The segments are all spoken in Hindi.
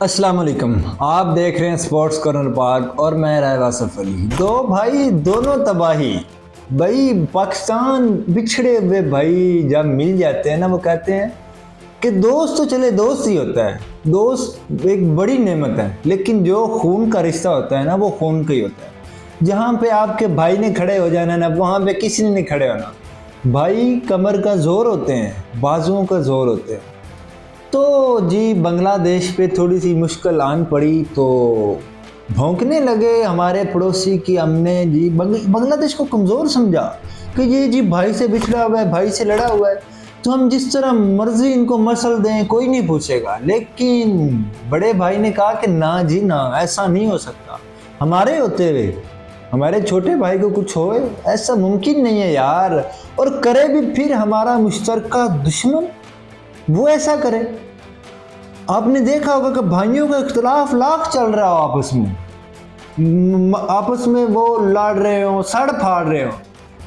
अस्सलाम वालेकुम। आप देख रहे हैं स्पोर्ट्स कॉर्नर पार्क और मैं राय वासफ अली। दो भाई दोनों तबाही। भाई पाकिस्तान बिछड़े हुए भाई जब मिल जाते हैं ना, वो कहते हैं कि दोस्त तो चले दोस्त ही होता है, दोस्त एक बड़ी नेमत है, लेकिन जो खून का रिश्ता होता है ना, वो खून का ही होता है। जहाँ पे आपके भाई ने खड़े हो जाना ना, वहाँ पे किसी ने नहीं खड़े होना। भाई कमर का जोर होते हैं, बाजुओं का जोर होते हैं। तो जी बांग्लादेश पे थोड़ी सी मुश्किल आन पड़ी तो भौंकने लगे हमारे पड़ोसी कि हमने जी बांग्लादेश को कमज़ोर समझा कि ये जी भाई से बिछड़ा हुआ है, भाई से लड़ा हुआ है, तो हम जिस तरह मर्जी इनको मसल दें कोई नहीं पूछेगा। लेकिन बड़े भाई ने कहा कि ना जी ना, ऐसा नहीं हो सकता। हमारे होते हुए हमारे छोटे भाई को कुछ होए, ऐसा मुमकिन नहीं है यार। और करे भी फिर हमारा मुश्तरका दुश्मन वो ऐसा करे। आपने देखा होगा कि भाइयों का इख्तलाफ लाख चल रहा हो आपस में वो लड़ रहे हो, सड़ फाड़ रहे हो,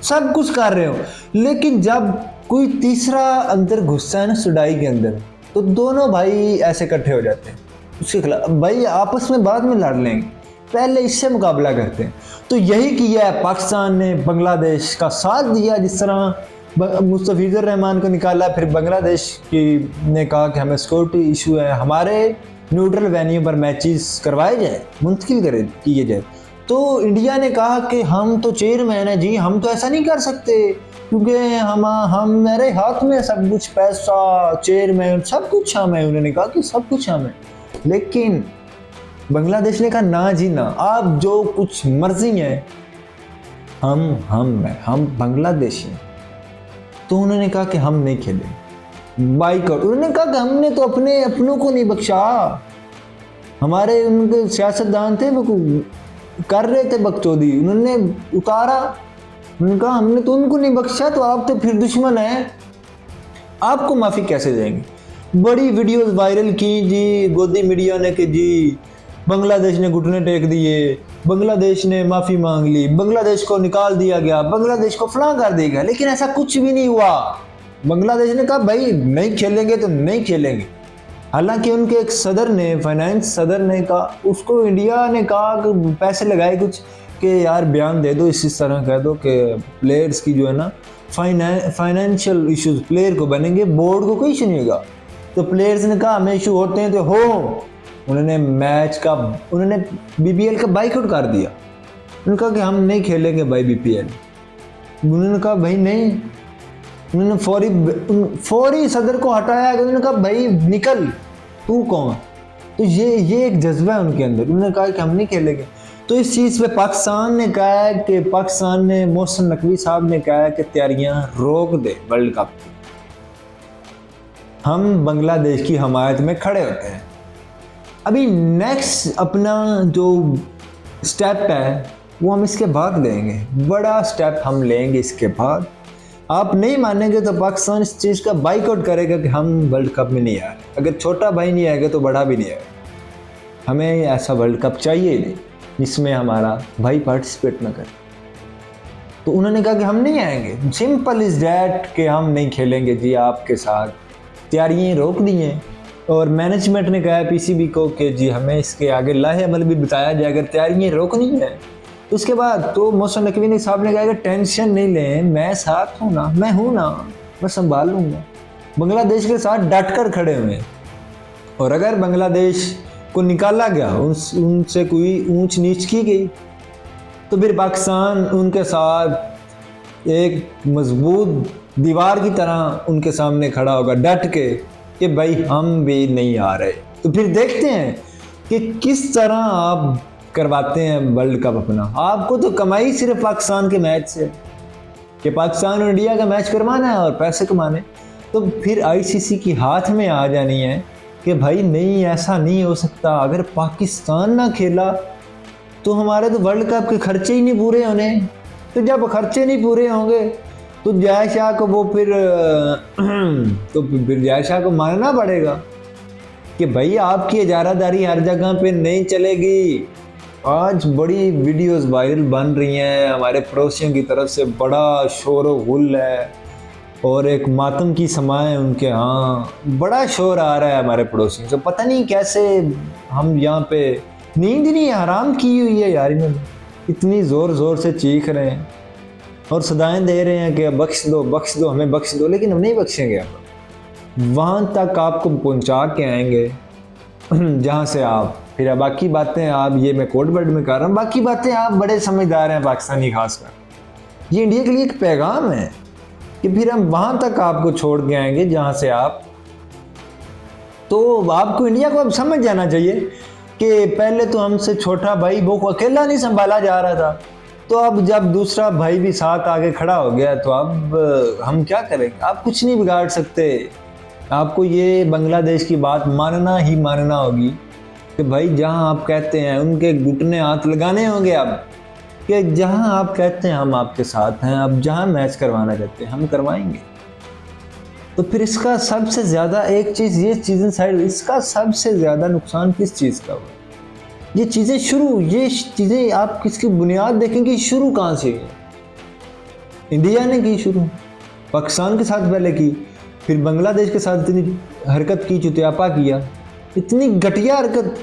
सब कुछ कर रहे हो, लेकिन जब कोई तीसरा अंदर घुसता है ना सुडाई के अंदर, तो दोनों भाई ऐसे इकट्ठे हो जाते हैं उसके खिलाफ। भाई आपस में बाद में लड़ लेंगे, पहले इससे मुकाबला करते हैं। तो यही किया है पाकिस्तान ने, बांग्लादेश का साथ दिया। जिस तरह मुस्तफिजुर रहमान को निकाला, फिर बांग्लादेश की ने कहा कि हमें सिक्योरिटी इशू है, हमारे न्यूट्रल वेन्यू पर मैचेस करवाए जाए, मुंतकिल किए जाए। तो इंडिया ने कहा कि हम तो चेयरमैन है जी, हम तो ऐसा नहीं कर सकते क्योंकि हम मेरे हाथ में सब कुछ, पैसा, चेयरमैन, सब कुछ हम है। उन्होंने कहा कि सब कुछ हम है, लेकिन बांग्लादेश ने कहा ना जी ना, आप जो कुछ मर्जी है, हम बांग्लादेशी हैं। तो उन्होंने कहा कि हम नहीं खेलेंगे, बाइकआउट। उन्होंने कहा कि हमने तो अपनों को नहीं बख्शा। हमारे उनके सियासतदान थे वो कर रहे थे बकचोदी, उन्होंने उतारा। उन्होंने कहा हमने तो उनको नहीं बख्शा, तो आप तो फिर दुश्मन हैं, आपको माफ़ी कैसे देंगे। बड़ी वीडियोस वायरल की जी गोदी मीडिया ने कि जी बांग्लादेश ने घुटने टेक दिए, बांग्लादेश ने माफ़ी मांग ली, बांग्लादेश को निकाल दिया गया, बांग्लादेश को फलां कर दिया गया। लेकिन ऐसा कुछ भी नहीं हुआ। बांग्लादेश ने कहा भाई नहीं खेलेंगे तो नहीं खेलेंगे। हालांकि उनके एक सदर ने, फाइनेंस सदर ने कहा, उसको इंडिया ने कहा कि पैसे लगाए कुछ कि यार बयान दे दो, इस तरह कह दो कि प्लेयर्स की जो है ना फाइनेंशियल इश्यूज प्लेयर को बनेंगे, बोर्ड को कोई इशू नहीं होगा। तो प्लेयर्स ने कहा हमें इशू होते हैं तो हो। उन्होंने उन्होंने बीपीएल का बाइकआउट कर दिया। उन्होंने कहा कि हम नहीं खेलेंगे भाई बीपीएल। उन्होंने कहा भाई नहीं। उन्होंने फौरी सदर को हटाया। उन्होंने कहा भाई निकल, तू कौन। तो ये एक जज्बा है उनके अंदर। उन्होंने कहा कि हम नहीं खेलेंगे। तो इस चीज़ पे पाकिस्तान ने कहा है कि पाकिस्तान ने, मोहसिन नकवी साहब ने कहा है कि तैयारियां रोक दे वर्ल्ड कप। हम बांग्लादेश की हमायत में खड़े होते हैं। अभी नेक्स्ट अपना जो स्टेप है वो हम इसके बाद लेंगे, बड़ा स्टेप हम लेंगे इसके बाद। आप नहीं मानेंगे तो पाकिस्तान इस चीज़ का बाइकआउट करेगा कि हम वर्ल्ड कप में नहीं आ रहे। अगर छोटा भाई नहीं आएगा तो बड़ा भी नहीं आएगा। हमें ऐसा वर्ल्ड कप चाहिए नहीं जिसमें हमारा भाई पार्टिसिपेट ना करे। तो उन्होंने कहा कि हम नहीं आएंगे, सिंपल इज़ डैट कि हम नहीं खेलेंगे जी आपके साथ। तैयारियाँ रोक दी हैं और मैनेजमेंट ने कहा है पीसीबी को कि जी हमें इसके आगे लाहे अमल भी बताया जाए। अगर तैयारियाँ रोकनी है तो उसके बाद तो मोहसिन नकवी साहब ने कहा कि टेंशन नहीं लें, मैं साथ हूँ ना, मैं हूँ ना, मैं संभाल लूँगा। बांग्लादेश के साथ डट कर खड़े हुए। और अगर बांग्लादेश को निकाला गया, उनसे कोई ऊंच नीच की गई, तो फिर पाकिस्तान उनके साथ एक मजबूत दीवार की तरह उनके सामने खड़ा होगा डट के कि भाई हम भी नहीं आ रहे। तो फिर देखते हैं कि किस तरह आप करवाते हैं वर्ल्ड कप अपना। आपको तो कमाई सिर्फ पाकिस्तान के मैच से कि पाकिस्तान और इंडिया का मैच करवाना है और पैसे कमाने। तो फिर आईसीसी की हाथ में आ जानी है कि भाई नहीं, ऐसा नहीं हो सकता। अगर पाकिस्तान ना खेला तो हमारे तो वर्ल्ड कप के खर्चे ही नहीं पूरे होने। तो जब खर्चे नहीं पूरे होंगे तो जय शाह को फिर जय शाह को मानना पड़ेगा कि भाई आपकी इजारादारी हर जगह पे नहीं चलेगी। आज बड़ी वीडियोस वायरल बन रही हैं, हमारे पड़ोसियों की तरफ से बड़ा शोर व गुल है और एक मातम की समाएं उनके यहाँ। बड़ा शोर आ रहा है हमारे पड़ोसियों से, पता नहीं कैसे हम यहाँ पे नींद नहीं हराम की हुई है यार इन्होंने, इतनी ज़ोर ज़ोर से चीख रहे हैं और सदाएं दे रहे हैं कि बख्श दो हमें बख्श दो, लेकिन हम नहीं बख्शेंगे। आप वहाँ तक आपको पहुँचा के आएंगे जहाँ से आप फिर बाकी बातें आप, ये मैं कोड वर्ड में कर रहा हूँ, बाकी बातें आप बड़े समझदार हैं पाकिस्तानी खासकर। ये इंडिया के लिए एक पैगाम है कि फिर हम वहाँ तक आपको छोड़ के आएंगे जहाँ से आप, तो आपको इंडिया को अब समझ जाना चाहिए कि पहले तो हमसे छोटा भाई वो अकेला नहीं संभाला जा रहा था, तो अब जब दूसरा भाई भी साथ आगे खड़ा हो गया तो अब हम क्या करेंगे। आप कुछ नहीं बिगाड़ सकते, आपको ये बांग्लादेश की बात मानना ही मानना होगी कि भाई जहाँ आप कहते हैं उनके घुटने हाथ लगाने होंगे अब, कि जहाँ आप कहते हैं हम आपके साथ हैं, अब जहाँ मैच करवाना चाहते हैं हम करवाएंगे। तो फिर इसका सबसे ज़्यादा एक चीज़, ये चीज़ें साइड, इसका सबसे ज़्यादा नुकसान किस चीज़ का हुआ? ये चीज़ें आप किसकी बुनियाद देखेंगे, शुरू कहाँ से है? इंडिया ने की शुरू, पाकिस्तान के साथ पहले की, फिर बांग्लादेश के साथ इतनी हरकत की, चुतियापा किया, इतनी घटिया हरकत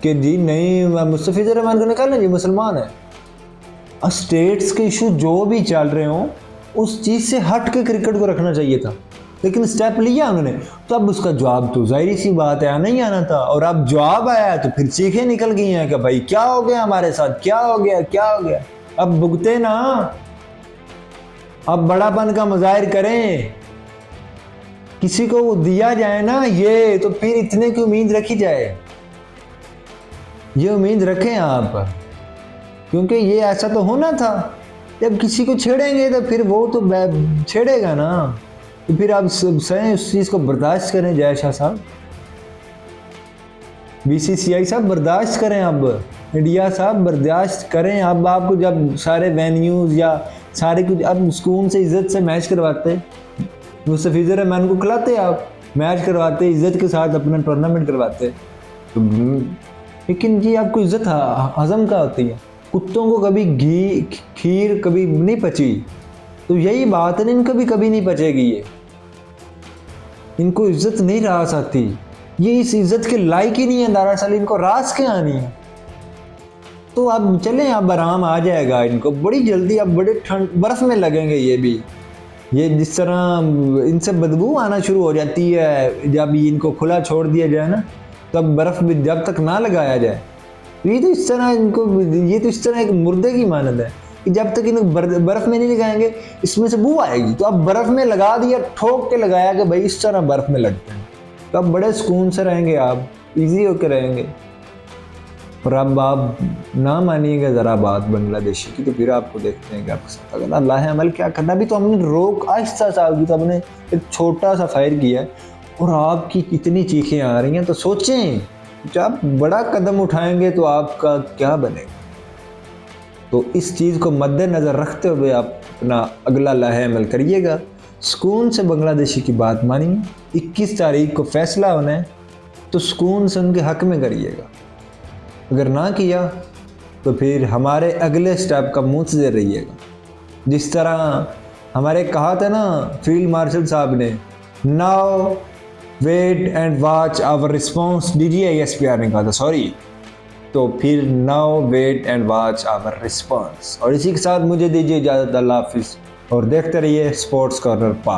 कि जी नहीं मुस्तफिजुर रहमान को निकालना, जी मुसलमान है। स्टेट्स के इशू जो भी चल रहे हों उस चीज़ से हट के क्रिकेट को रखना चाहिए था, लेकिन स्टेप लिया उन्होंने, तो अब उसका जवाब तो जाहिर सी बात है आना ही आना था। और अब जवाब आया तो फिर चीखें निकल गई हैं कि भाई क्या हो गया हमारे साथ, क्या हो गया। अब भुगते ना, अब बड़ापन का मुजाहिर करें, किसी को वो दिया जाए ना ये, तो फिर इतने की उम्मीद रखी जाए, ये उम्मीद रखें आप, क्योंकि ये ऐसा तो होना था। जब किसी को छेड़ेंगे तो फिर वो तो छेड़ेगा ना, तो फिर आप सही उस चीज़ को बर्दाश्त करें। जय शाह साहब, BCCI साहब बर्दाश्त करें, अब इंडिया साहब बर्दाश्त करें। अब आपको जब सारे वेन्यूज़ या सारे कुछ अब सुकून से इज़्ज़त से मैच करवाते, मुस्तफिजुर रहमान को खिलाते, आप मैच करवाते इज़्ज़त के साथ, अपना टूर्नामेंट करवाते, तो लेकिन जी आपको इज़्ज़त हज़म का होती है। कुत्तों को कभी घी खीर कभी नहीं पची, तो यही बात है, इनको भी कभी नहीं पचेगी ये, इनको इज़्ज़त नहीं रास आती, ये इस इज़्ज़त के लायक ही नहीं है, दरअसल इनको रास क्या आनी है। तो अब चलें, अब आराम आ जाएगा इनको बड़ी जल्दी, अब बड़े ठंड बर्फ़ में लगेंगे ये भी। ये जिस तरह इनसे बदबू आना शुरू हो जाती है जब इनको खुला छोड़ दिया जाए ना, तब बर्फ़ भी जब तक ना लगाया जाए, ये तो इस तरह एक मुर्दे की मानद है कि जब तक इनको बर्फ़ में नहीं लगाएंगे इसमें से बू आएगी। तो अब बर्फ़ में लगा दिया, ठोक के लगाया कि भाई इस तरह बर्फ़ में लगते हैं, तो अब बड़े सुकून से रहेंगे, आप इजी होकर रहेंगे। और अब आप ना मानिएगा ज़रा बात बांग्लादेशी की, तो फिर आपको देखते हैं कि आपके साथ अगर अल्लाह अमल क्या करना। भी तो हमने रोक आहिस्ता सा होगी, तो हमने एक छोटा सा फायर किया है और आपकी कितनी चीखें आ रही हैं, तो सोचें जब बड़ा कदम उठाएंगे तो आपका क्या बनेगा। तो इस चीज़ को मद्देनज़र रखते हुए आप अपना अगला लाहे अमल करिएगा, सुकून से बांग्लादेशी की बात मानिए। 21 तारीख को फैसला होना है, तो सुकून से उनके हक़ में करिएगा। अगर ना किया तो फिर हमारे अगले स्टेप का मुंतज़िर रहिएगा। जिस तरह हमारे कहा था ना फील्ड मार्शल साहब ने, now wait and watch our response, DGISPR ने कहा था, सॉरी, तो फिर now wait and watch our response. और इसी के साथ मुझे दीजिए इजाज़त, अल्लाह हाफिज़, और देखते रहिए स्पोर्ट्स कॉर्नर पाक।